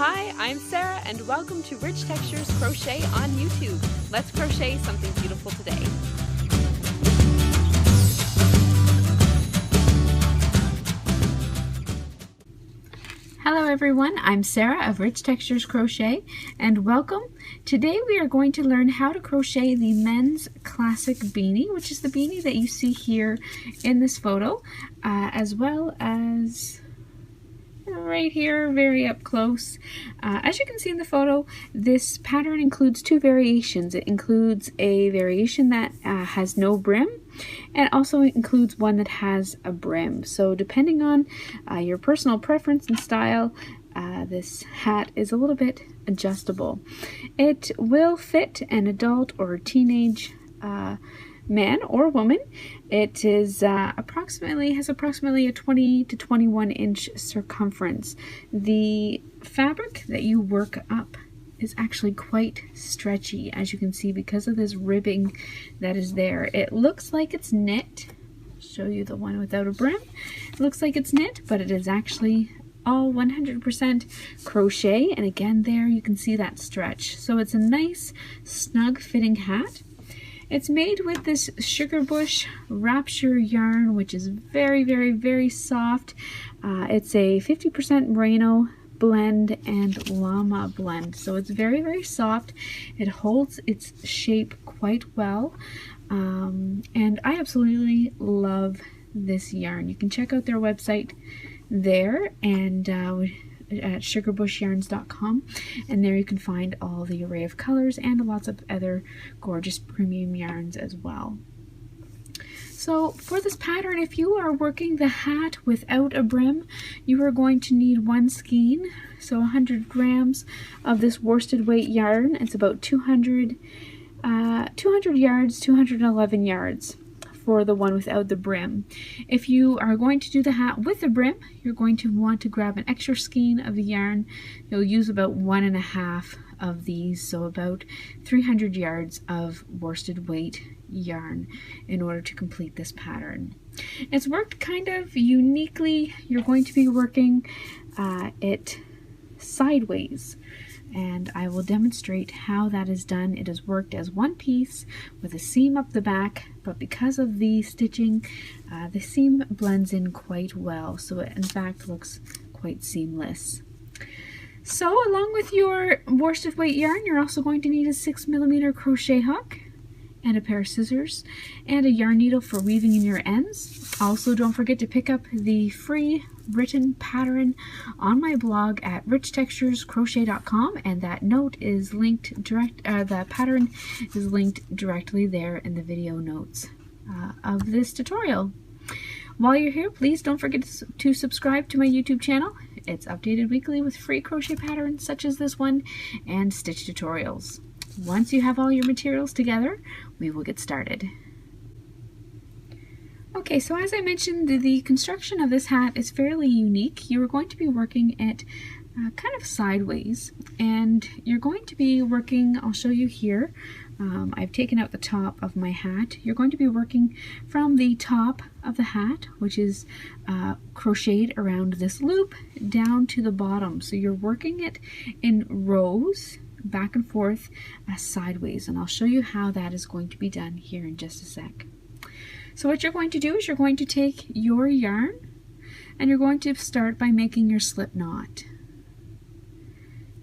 Hi, I'm Sarah and welcome to Rich Textures Crochet on YouTube. Let's crochet something beautiful today. Hello everyone, I'm Sarah of Rich Textures Crochet and welcome. Today we are going to learn how to crochet the men's classic beanie, which is the beanie that you see here in this photo, as well as right here, very up close. As you can see in the photo, this pattern includes two variations. It includes a variation that has no brim, and also includes one that has a brim. So depending on your personal preference and style, this hat is a little bit adjustable. It will fit an adult or teenage man or woman. It is has approximately a 20 to 21 inch circumference. The fabric that you work up is actually quite stretchy, as you can see, because of this ribbing that is there. It looks like it's knit. I'll show you the one without a brim. It looks like it's knit, but it is actually all 100% crochet, and again there you can see that stretch. So it's a nice snug fitting hat. It's made with this Sugar Bush Rapture yarn, which is very, very, very soft. It's a 50% Merino blend and llama blend, so it's very, very soft. It holds its shape quite well, and I absolutely love this yarn. You can check out their website there and at sugarbushYarns.com, and there you can find all the array of colors and lots of other gorgeous premium yarns as well. So for this pattern, if you are working the hat without a brim, you are going to need one skein, so 100 grams of this worsted weight yarn. It's about 200 yards, 211 yards for the one without the brim. If you are going to do the hat with the brim, you're going to want to grab an extra skein of the yarn. You'll use about 1.5 of these, so about 300 yards of worsted weight yarn in order to complete this pattern. It's worked kind of uniquely. You're going to be working it sideways, and I will demonstrate how that is done. It is worked as one piece with a seam up the back, but because of the stitching, the seam blends in quite well, so it in fact looks quite seamless. So along with your worsted weight yarn, you're also going to need a 6mm crochet hook and a pair of scissors and a yarn needle for weaving in your ends. Also, don't forget to pick up the free written pattern on my blog at richtexturescrochet.com, and that note is linked the pattern is linked directly there in the video notes of this tutorial. While you're here, please don't forget to subscribe to my YouTube channel. It's updated weekly with free crochet patterns such as this one and stitch tutorials. Once you have all your materials together, we will get started. Okay, so as I mentioned, the construction of this hat is fairly unique. You are going to be working it kind of sideways, and you're going to be working, I'll show you here, I've taken out the top of my hat. You're going to be working from the top of the hat, which is crocheted around this loop, down to the bottom. So you're working it in rows, back and forth, sideways, and I'll show you how that is going to be done here in just a sec. So what you're going to do is you're going to take your yarn and you're going to start by making your slip knot.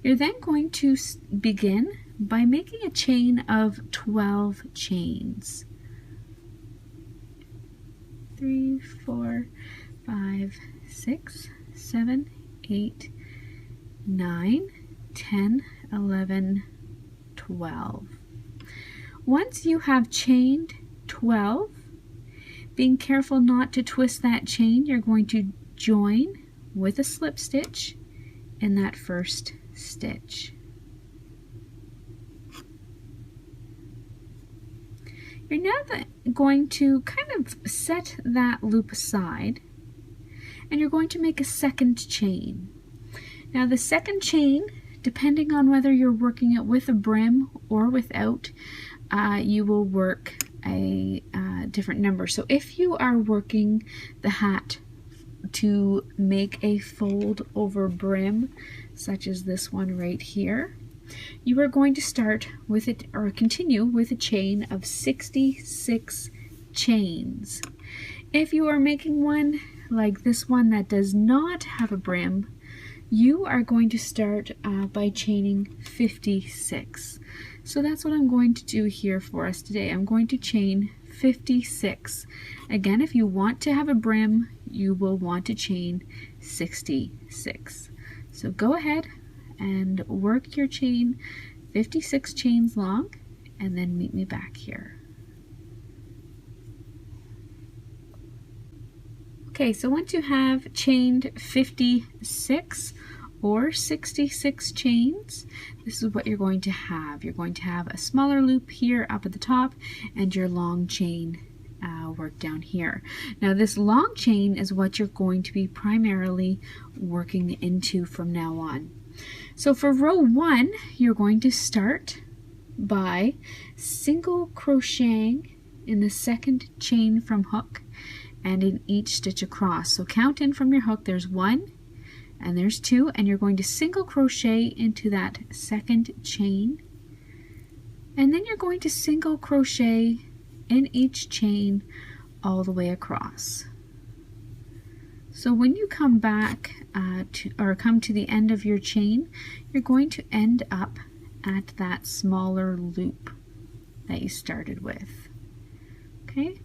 You're then going to begin by making a chain of 12 chains. 3, 4, 5, 6, 7, 8, 9, 10, 11, 12. Once you have chained 12, being careful not to twist that chain, you're going to join with a slip stitch in that first stitch. You're now going to kind of set that loop aside, and you're going to make a second chain. Now the second chain, depending on whether you're working it with a brim or without, you will work a different number. So if you are working the hat to make a fold over brim, such as this one right here, you are going to start with it, or continue with a chain of 66 chains. If you are making one like this one that does not have a brim, you are going to start by chaining 56. So that's what I'm going to do here for us today. I'm going to chain 56. Again, if you want to have a brim, you will want to chain 66. So go ahead and work your chain 56 chains long, and then meet me back here. Okay, so once you have chained 56 or 66 chains, this is what you're going to have. You're going to have a smaller loop here up at the top and your long chain work down here. Now this long chain is what you're going to be primarily working into from now on. So for row 1, you're going to start by single crocheting in the second chain from hook and in each stitch across. So count in from your hook, there's 1 and there's 2, and you're going to single crochet into that second chain, and then you're going to single crochet in each chain all the way across. So when you come back come to the end of your chain, you're going to end up at that smaller loop that you started with. Okay?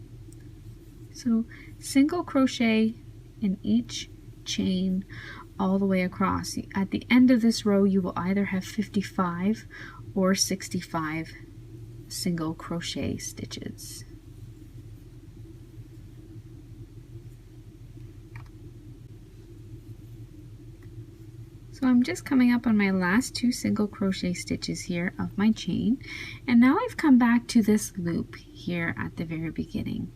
So single crochet in each chain all the way across. At the end of this row, you will either have 55 or 65 single crochet stitches. So I'm just coming up on my last 2 single crochet stitches here of my chain, and now I've come back to this loop here at the very beginning.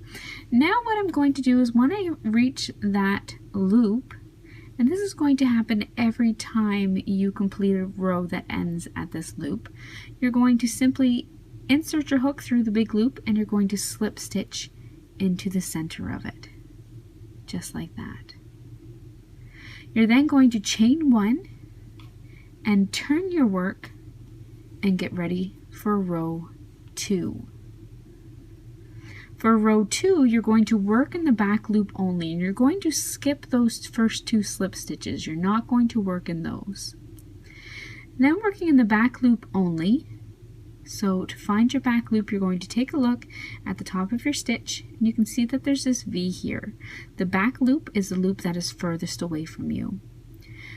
Now what I'm going to do is when I reach that loop, and this is going to happen every time you complete a row that ends at this loop, you're going to simply insert your hook through the big loop and you're going to slip stitch into the center of it, just like that. You're then going to chain 1 and turn your work and get ready for row 2. For row 2, you're going to work in the back loop only, and you're going to skip those first 2 slip stitches. You're not going to work in those. Then working in the back loop only, so to find your back loop, you're going to take a look at the top of your stitch, and you can see that there's this V here. The back loop is the loop that is furthest away from you.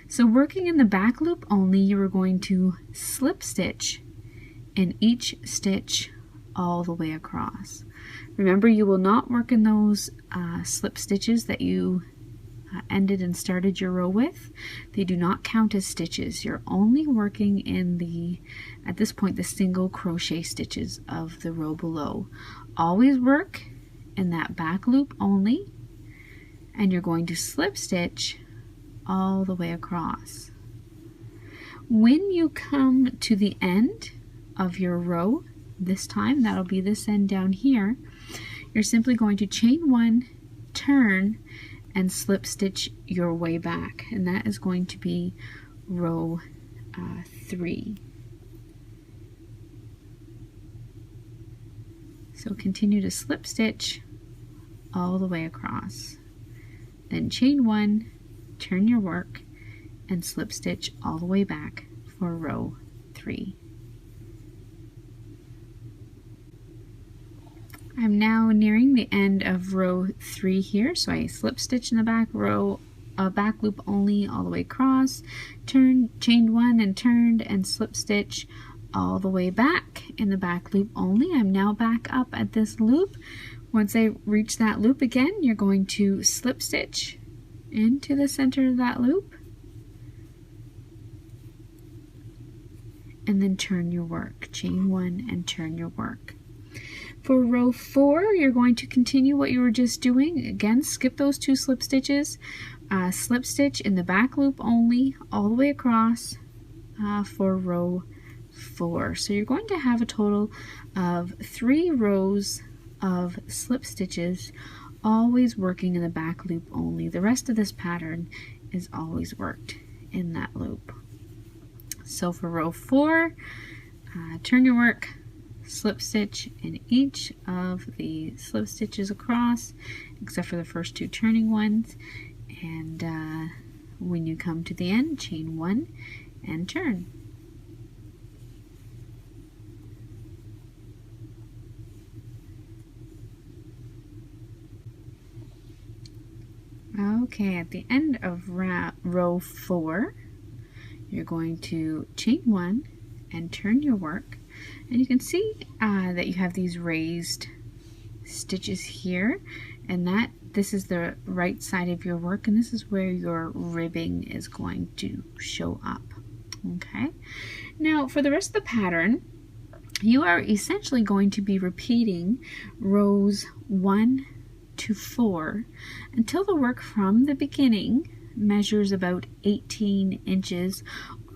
So working in the back loop only, you are going to slip stitch in each stitch all the way across. Remember, you will not work in those slip stitches that you ended and started your row with. They do not count as stitches. You're only working in at this point, the single crochet stitches of the row below. Always work in that back loop only, and you're going to slip stitch all the way across. When you come to the end of your row, this time that'll be this end down here, you're simply going to chain 1, turn, and slip stitch your way back, and that is going to be row 3. So continue to slip stitch all the way across, then chain 1, turn your work, and slip stitch all the way back for row 3. I'm now nearing the end of row 3 here, so I slip stitch in the back row, back loop only all the way across, chained 1 and turned, and slip stitch all the way back in the back loop only. I'm now back up at this loop. Once I reach that loop again, you're going to slip stitch into the center of that loop, and then turn your work. Chain 1 and turn your work. For row 4, you're going to continue what you were just doing. Again, skip those 2 slip stitches, slip stitch in the back loop only all the way across for row 4. So you're going to have a total of 3 rows of slip stitches, always working in the back loop only. The rest of this pattern is always worked in that loop. So for row 4, turn your work, slip stitch in each of the slip stitches across, except for the first 2 turning ones, and when you come to the end, chain 1 and turn. Okay, at the end of row 4, you're going to chain 1 and turn your work, and you can see that you have these raised stitches here, and this is the right side of your work, and this is where your ribbing is going to show up. Okay, now for the rest of the pattern, you are essentially going to be repeating rows 1 to 4 until the work from the beginning measures about 18 inches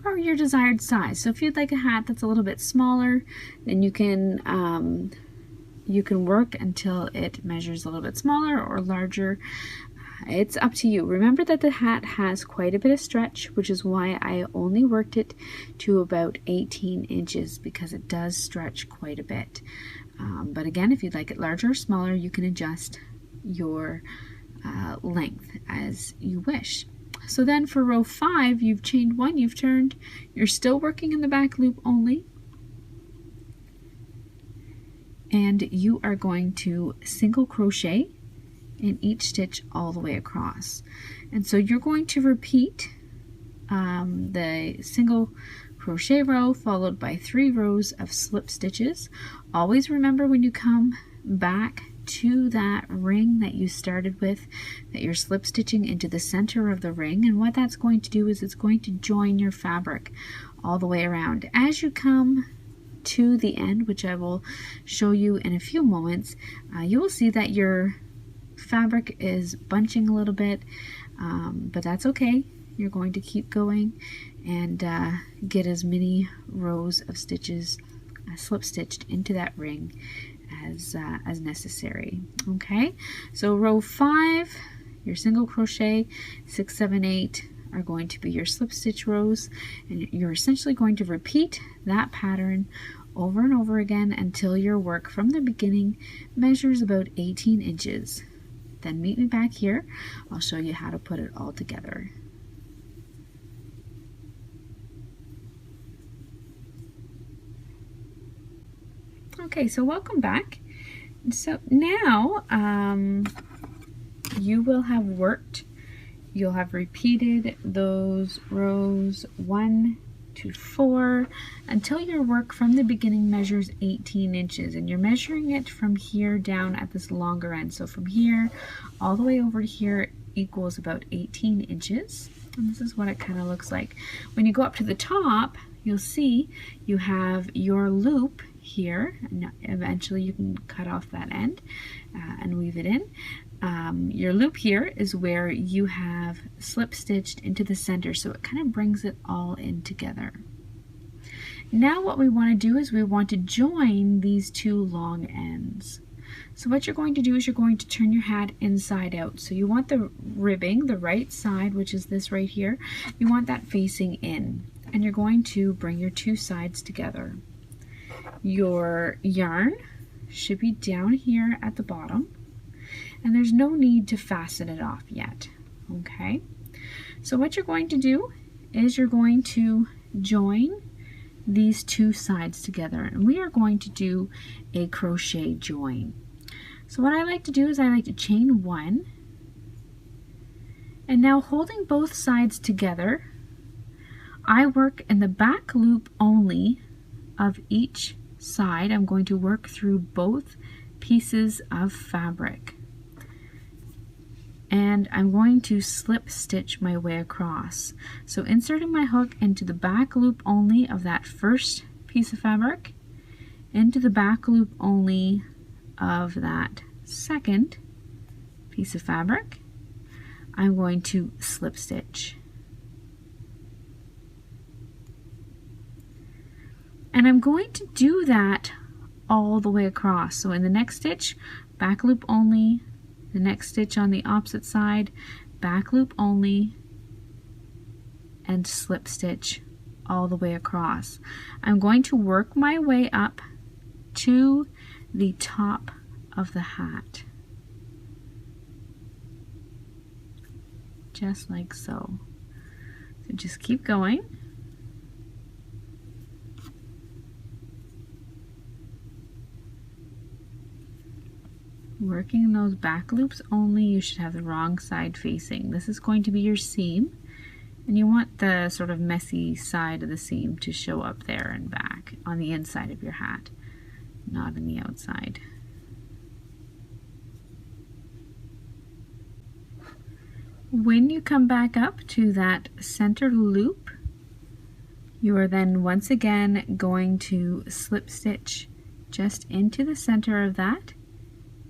or your desired size. So if you'd like a hat that's a little bit smaller, then you can work until it measures a little bit smaller or larger. It's up to you. Remember that the hat has quite a bit of stretch, which is why I only worked it to about 18 inches, because it does stretch quite a bit. But again, if you'd like it larger or smaller, you can adjust your length as you wish. So then for row 5, you've chained 1, you've turned, you're still working in the back loop only, and you are going to single crochet in each stitch all the way across. And so you're going to repeat the single crochet row followed by 3 rows of slip stitches. Always remember when you come back to that ring that you started with, that you're slip stitching into the center of the ring, and what that's going to do is it's going to join your fabric all the way around. As you come to the end, which I will show you in a few moments, you will see that your fabric is bunching a little bit, but that's okay. You're going to keep going and get as many rows of stitches slip stitched into that ring as necessary. Okay, so row 5, your single crochet, 6, 7, 8 are going to be your slip stitch rows, and you're essentially going to repeat that pattern over and over again until your work from the beginning measures about 18 inches. Then meet me back here. I'll show you how to put it all together. Okay, so welcome back. So now you will have worked, you'll have repeated those rows 1 to 4 until your work from the beginning measures 18 inches, and you're measuring it from here down at this longer end. So from here all the way over to here equals about 18 inches, and this is what it kind of looks like. When you go up to the top, you'll see you have your loop here, and eventually you can cut off that end and weave it in. Your loop here is where you have slip stitched into the center, so it kind of brings it all in together. Now what we want to do is we want to join these 2 long ends. So what you're going to do is you're going to turn your hat inside out. So you want the ribbing, the right side, which is this right here, you want that facing in, and you're going to bring your 2 sides together. Your yarn should be down here at the bottom, and there's no need to fasten it off yet. Okay, so what you're going to do is you're going to join these 2 sides together, and we are going to do a crochet join. So what I like to do is I like to chain 1, and now holding both sides together, I work in the back loop only of each side. I'm going to work through both pieces of fabric, and I'm going to slip stitch my way across. So inserting my hook into the back loop only of that first piece of fabric, into the back loop only of that second piece of fabric, I'm going to slip stitch. And I'm going to do that all the way across. So in the next stitch, back loop only, the next stitch on the opposite side, back loop only, and slip stitch all the way across. I'm going to work my way up to the top of the hat, just like so. So just keep going. Working those back loops only. You should have the wrong side facing. This is going to be your seam, and you want the sort of messy side of the seam to show up there and back on the inside of your hat, not in the outside. When you come back up to that center loop, you are then once again going to slip stitch just into the center of that,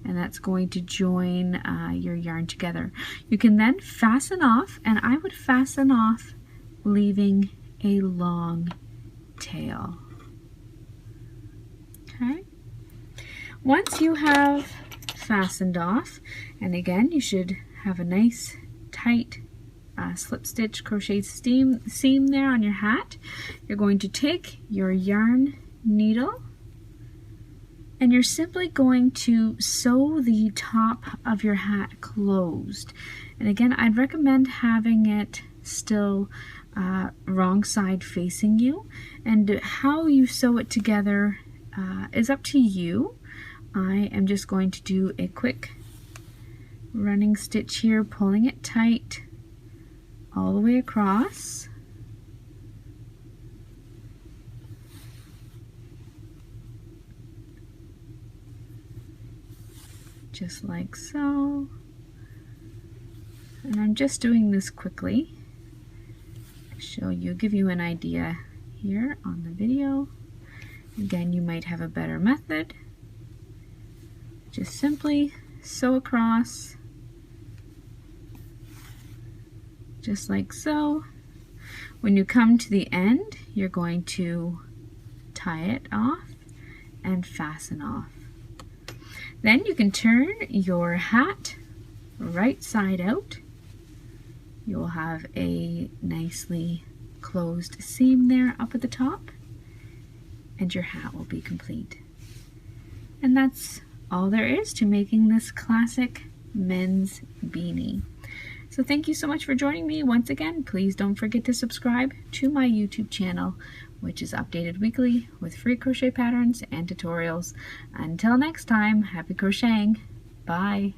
and that's going to join your yarn together. You can then fasten off, and I would fasten off leaving a long tail. Okay. Once you have fastened off, and again you should have a nice tight slip stitch crochet seam there on your hat, you're going to take your yarn needle and you're simply going to sew the top of your hat closed. And again, I'd recommend having it still wrong side facing you, and how you sew it together is up to you. I am just going to do a quick running stitch here, pulling it tight all the way across. Just like so. And I'm just doing this quickly to give you an idea here on the video. Again, you might have a better method. Just simply sew across, just like so. When you come to the end, you're going to tie it off and fasten off. Then you can turn your hat right side out. You'll have a nicely closed seam there up at the top, and your hat will be complete. And that's all there is to making this classic men's beanie. So thank you so much for joining me once again. Please don't forget to subscribe to my YouTube channel, which is updated weekly with free crochet patterns and tutorials. Until next time, happy crocheting. Bye.